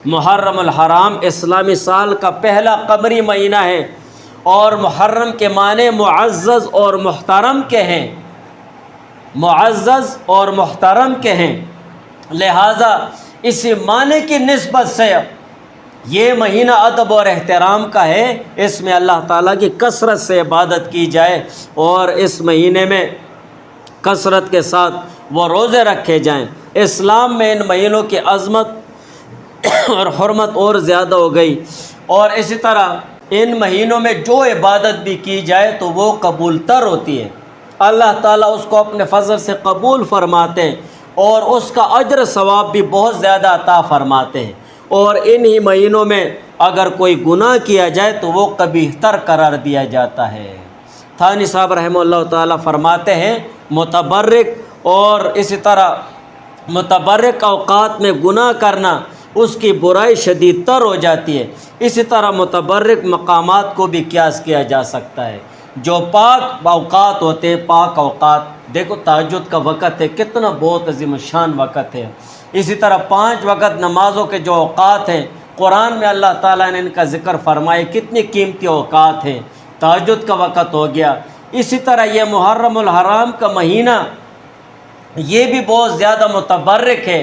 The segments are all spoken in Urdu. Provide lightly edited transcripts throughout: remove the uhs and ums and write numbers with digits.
محرم الحرام اسلامی سال کا پہلا قمری مہینہ ہے اور محرم کے معنی معزز اور محترم کے ہیں، معزز اور محترم کے ہیں، لہٰذا اسی معنی کی نسبت سے یہ مہینہ ادب اور احترام کا ہے۔ اس میں اللہ تعالیٰ کی کثرت سے عبادت کی جائے اور اس مہینے میں کثرت کے ساتھ وہ روزے رکھے جائیں۔ اسلام میں ان مہینوں کی عظمت اور حرمت اور زیادہ ہو گئی، اور اسی طرح ان مہینوں میں جو عبادت بھی کی جائے تو وہ قبول تر ہوتی ہے، اللہ تعالیٰ اس کو اپنے فضل سے قبول فرماتے ہیں اور اس کا اجر ثواب بھی بہت زیادہ عطا فرماتے ہیں۔ اور انہی مہینوں میں اگر کوئی گناہ کیا جائے تو وہ قبیح تر قرار دیا جاتا ہے۔ تھانی صاحب رحمہ اللہ تعالیٰ فرماتے ہیں متبرک اور اسی طرح متبرک اوقات میں گناہ کرنا اس کی برائی شدید تر ہو جاتی ہے۔ اسی طرح متبرک مقامات کو بھی قیاس کیا جا سکتا ہے۔ جو پاک اوقات ہوتے ہیں، پاک اوقات، دیکھو تہجد کا وقت ہے، کتنا بہت عظیم الشان وقت ہے۔ اسی طرح 5 وقت نمازوں کے جو اوقات ہیں، قرآن میں اللہ تعالیٰ نے ان کا ذکر فرمائے، کتنی قیمتی اوقات ہیں۔ تہجد کا وقت ہو گیا۔ اسی طرح یہ محرم الحرام کا مہینہ یہ بھی بہت زیادہ متبرک ہے،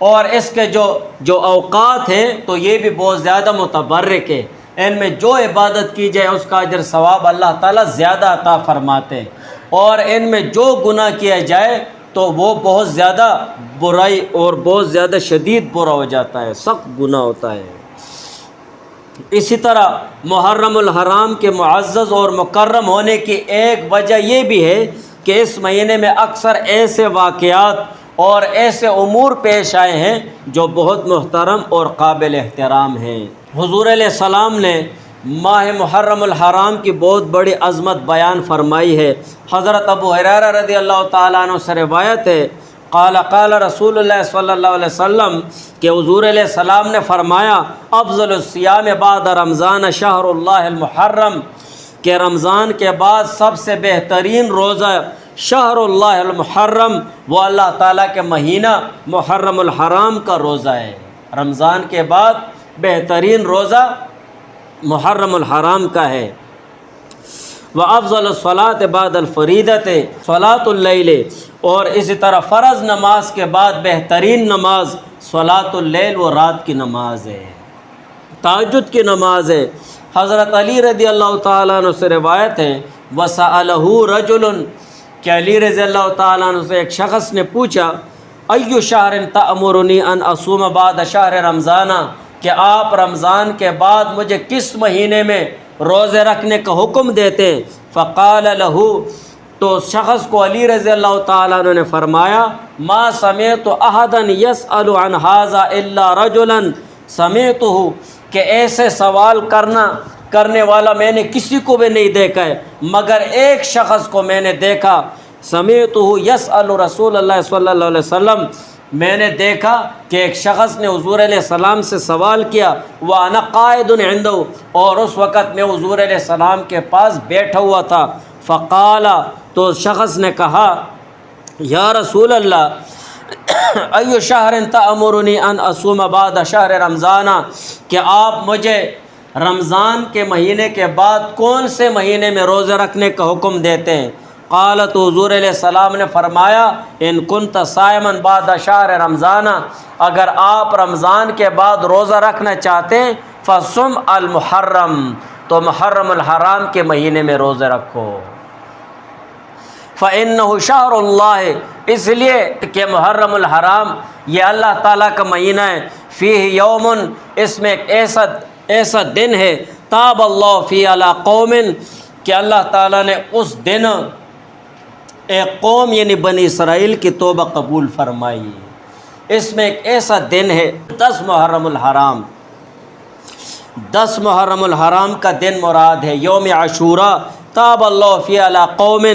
اور اس کے جو اوقات ہیں تو یہ بھی بہت زیادہ متبرک ہے۔ ان میں جو عبادت کی جائے اس کا اجر ثواب اللہ تعالیٰ زیادہ عطا فرماتے ہیں، اور ان میں جو گناہ کیا جائے تو وہ بہت زیادہ برائی اور بہت زیادہ شدید برا ہو جاتا ہے، سخت گناہ ہوتا ہے۔ اسی طرح محرم الحرام کے معزز اور مکرم ہونے کی ایک وجہ یہ بھی ہے کہ اس مہینے میں اکثر ایسے واقعات اور ایسے امور پیش آئے ہیں جو بہت محترم اور قابل احترام ہیں۔ حضور علیہ السلام نے ماہ محرم الحرام کی بہت بڑی عظمت بیان فرمائی ہے۔ حضرت ابو ہریرہ رضی اللہ تعالیٰ عنہ سے روایت ہے، قال رسول اللہ صلی اللہ علیہ وسلم کہ حضور علیہ السلام نے فرمایا افضل الصیام بعد رمضان شہر اللہ المحرم، کہ رمضان کے بعد سب سے بہترین روزہ شہر اللہ المحرم، وہ اللہ تعالیٰ کے مہینہ محرم الحرام کا روزہ ہے۔ رمضان کے بعد بہترین روزہ محرم الحرام کا ہے۔ وَأَفْضَلُ الصَّلَاةِ بَعْدَ الْفَرِيضَةِ صلاۃ اللیل، اور اسی طرح فرض نماز کے بعد بہترین نماز صلاۃ اللیل، وہ رات کی نماز ہے، تہجد کی نماز ہے۔ حضرت علی رضی اللہ تعالیٰ عنہ سے روایت ہے وَسَأَلَهُ رَجُلٌ، کہ علی رضی اللہ تعالیٰ عنہ سے ایک شخص نے پوچھا اَيُّ شَهْرٍ تَأْمُرُنِي أَنْ أَصُومَ بَعْدَ شَهْرِ رمضان، کہ آپ رمضان کے بعد مجھے کس مہینے میں روزے رکھنے کا حکم دیتے ہیں؟ فقال له، تو شخص کو علی رضی اللہ تعالیٰ عنہ نے فرمایا ما سمعت احدا يسأل عن هذا الا رجلا سمعته، کہ ایسے سوال کرنے والا میں نے کسی کو بھی نہیں دیکھا ہے مگر ایک شخص کو میں نے دیکھا، سمعته يسأل رسول اللہ صلی اللہ علیہ وسلم، میں نے دیکھا کہ ایک شخص نے حضور علیہ السلام سے سوال کیا، وَأَنَا قَائِدٌ عِنْدَهُ، اور اس وقت میں حضور علیہ السلام کے پاس بیٹھا ہوا تھا۔ فقال، تو شخص نے کہا یا رسول اللہ ایُّ شَهْرٍ تَأْمُرُنِي أَنْ أَصُومَ بَعْدَ شَهْرِ رمضان، کہ آپ مجھے رمضان کے مہینے کے بعد کون سے مہینے میں روزہ رکھنے کا حکم دیتے ہیں؟ قال، تو حضور علیہ السلام نے فرمایا ان کنت صائما بعد شہر رمضان، اگر آپ رمضان کے بعد روزہ رکھنا چاہتے ہیں فصم المحرم، تو محرم الحرام کے مہینے میں روزہ رکھو۔ فإنہ شہر اللہ، اس لیے کہ محرم الحرام یہ اللہ تعالیٰ کا مہینہ ہے، فیہ یوم، اس میں ایک ایسا دن ہے، تاب اللہ فی علی قوم، کہ اللہ تعالیٰ نے اس دن ایک قوم یعنی بنی اسرائیل کی توبہ قبول فرمائی۔ اس میں ایک ایسا دن ہے 10 محرم الحرام، 10 محرم الحرام کا دن مراد ہے یوم عاشوراء، تاب اللہ فی علی قوم،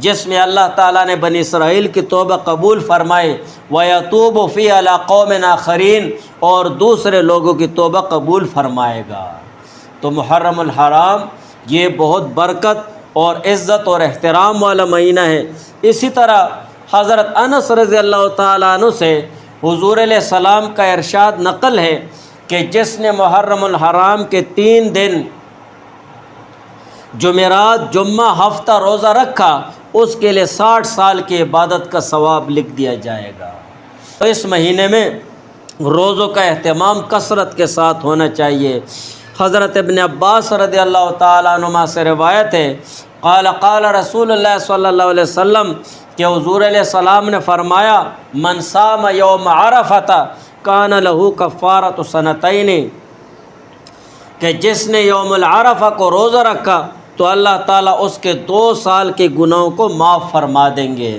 جس میں اللہ تعالیٰ نے بنی اسرائیل کی توبہ قبول فرمائے، وَيَتُوبُ فِي عَلَىٰ قَوْمٍ آخَرِينَ، اور دوسرے لوگوں کی توبہ قبول فرمائے گا۔ تو محرم الحرام یہ بہت برکت اور عزت اور احترام والا مہینہ ہے۔ اسی طرح حضرت انس رضی اللہ تعالیٰ عنہ سے حضور علیہ السلام کا ارشاد نقل ہے کہ جس نے محرم الحرام کے 3 دن جمعرات جمعہ ہفتہ روزہ رکھا اس کے لیے 60 سال کی عبادت کا ثواب لکھ دیا جائے گا۔ تو اس مہینے میں روزوں کا اہتمام کثرت کے ساتھ ہونا چاہیے۔ حضرت ابن عباس رضی اللہ تعالیٰ عنہما سے روایت ہے، قال رسول اللہ صلی اللہ علیہ وسلم کہ حضور علیہ السلام نے فرمایا، من صام یوم عرفۃ کان لہ کفارۃ سنتین، کہ جس نے یوم العرفہ کو روزہ رکھا تو اللہ تعالیٰ اس کے 2 سال کے گناہوں کو معاف فرما دیں گے۔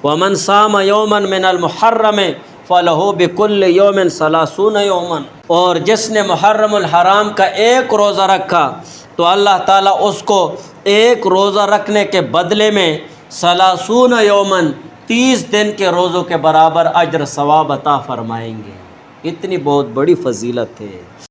ومن صام یوما من المحرم فلہ بکل یوم 30 یوما، اور جس نے محرم الحرام کا 1 روزہ رکھا تو اللہ تعالیٰ اس کو 1 روزہ رکھنے کے بدلے میں 30 یومن 30 دن کے روزوں کے برابر اجر ثواب عطا فرمائیں گے۔ اتنی بہت بڑی فضیلت ہے۔